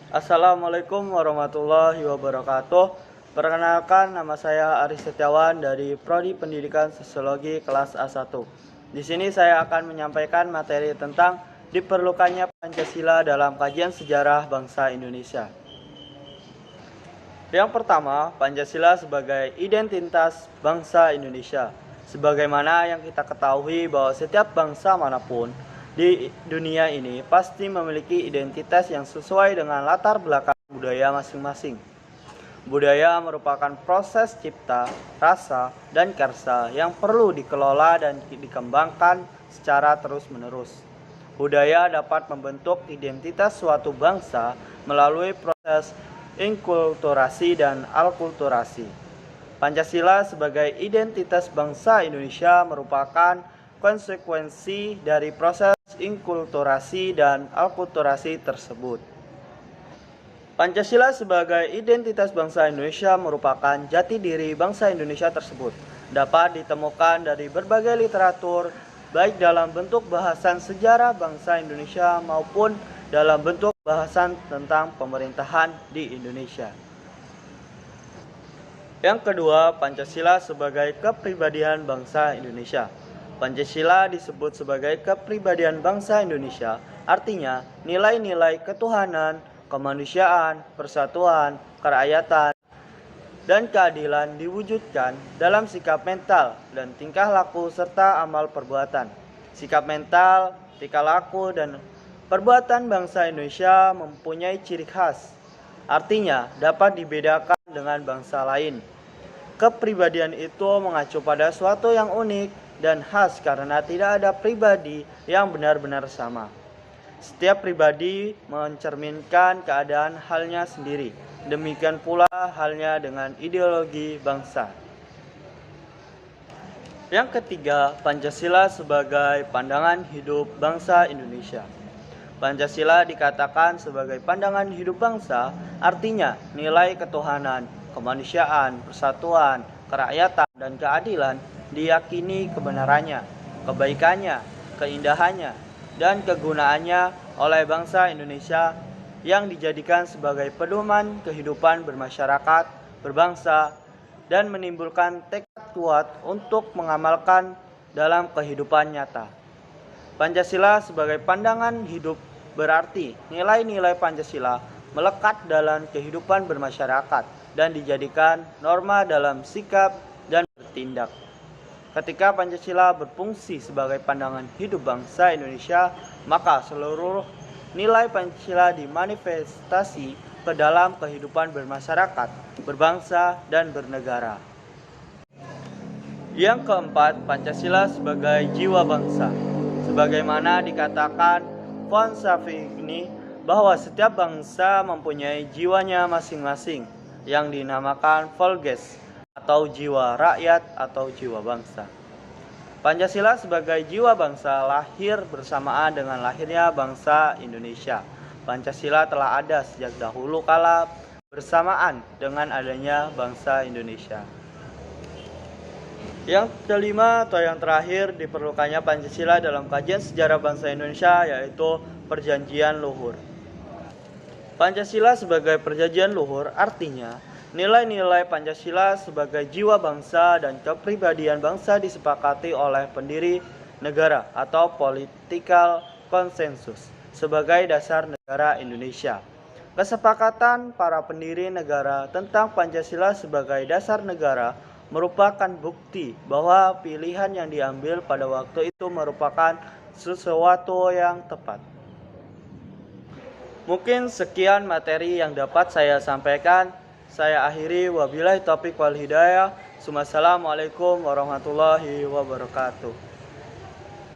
Assalamualaikum warahmatullahi wabarakatuh. Perkenalkan, nama saya Aris Setiawan dari Prodi Pendidikan Sosiologi kelas A1. Di sini saya akan menyampaikan materi tentang diperlukannya Pancasila dalam kajian sejarah bangsa Indonesia. Yang pertama, Pancasila sebagai identitas bangsa Indonesia. Sebagaimana yang kita ketahui bahwa setiap bangsa manapun di dunia ini pasti memiliki identitas yang sesuai dengan latar belakang budaya masing-masing. Budaya merupakan proses cipta, rasa, dan karsa yang perlu dikelola dan dikembangkan secara terus-menerus. Budaya dapat membentuk identitas suatu bangsa melalui proses inkulturasi dan alkulturasi. Pancasila sebagai identitas bangsa Indonesia merupakan konsekuensi dari proses inkulturasi dan alkulturasi tersebut. Pancasila sebagai identitas bangsa Indonesia merupakan jati diri bangsa Indonesia tersebut. Dapat ditemukan dari berbagai literatur, baik dalam bentuk bahasan sejarah bangsa Indonesia maupun dalam bentuk bahasan tentang pemerintahan di Indonesia. Yang kedua, Pancasila sebagai kepribadian bangsa Indonesia. Pancasila disebut sebagai kepribadian bangsa Indonesia, artinya nilai-nilai ketuhanan, kemanusiaan, persatuan, kerakyatan, dan keadilan diwujudkan dalam sikap mental dan tingkah laku serta amal perbuatan. Sikap mental, tingkah laku, dan perbuatan bangsa Indonesia mempunyai ciri khas, artinya dapat dibedakan dengan bangsa lain. Kepribadian itu mengacu pada suatu yang unik dan khas karena tidak ada pribadi yang benar-benar sama. Setiap pribadi mencerminkan keadaan halnya sendiri. Demikian pula halnya dengan ideologi bangsa. Yang ketiga, Pancasila sebagai pandangan hidup bangsa Indonesia. Pancasila dikatakan sebagai pandangan hidup bangsa, artinya nilai ketuhanan, kemanusiaan, persatuan, kerakyatan, dan keadilan diyakini kebenarannya, kebaikannya, keindahannya, dan kegunaannya oleh bangsa Indonesia yang dijadikan sebagai pedoman kehidupan bermasyarakat, berbangsa, dan menimbulkan tekad kuat untuk mengamalkan dalam kehidupan nyata. Pancasila sebagai pandangan hidup berarti nilai-nilai Pancasila melekat dalam kehidupan bermasyarakat dan dijadikan norma dalam sikap dan bertindak. Ketika Pancasila berfungsi sebagai pandangan hidup bangsa Indonesia, maka seluruh nilai Pancasila dimanifestasi ke dalam kehidupan bermasyarakat, berbangsa, dan bernegara. Yang keempat, Pancasila sebagai jiwa bangsa. Sebagaimana dikatakan von Savigny bahwa setiap bangsa mempunyai jiwanya masing-masing yang dinamakan Volksgeist atau jiwa rakyat atau jiwa bangsa. Pancasila sebagai jiwa bangsa lahir bersamaan dengan lahirnya bangsa Indonesia. Pancasila telah ada sejak dahulu kala bersamaan dengan adanya bangsa Indonesia. Yang kelima atau yang terakhir, diperlukannya Pancasila dalam kajian sejarah bangsa Indonesia, yaitu Perjanjian Luhur. Pancasila sebagai perjanjian luhur artinya nilai-nilai Pancasila sebagai jiwa bangsa dan kepribadian bangsa disepakati oleh pendiri negara atau political consensus sebagai dasar negara Indonesia. Kesepakatan para pendiri negara tentang Pancasila sebagai dasar negara merupakan bukti bahwa pilihan yang diambil pada waktu itu merupakan sesuatu yang tepat. Mungkin sekian materi yang dapat saya sampaikan. Saya akhiri, wabillahi taufiq wal hidayah. Wassalamualaikum warahmatullahi wabarakatuh.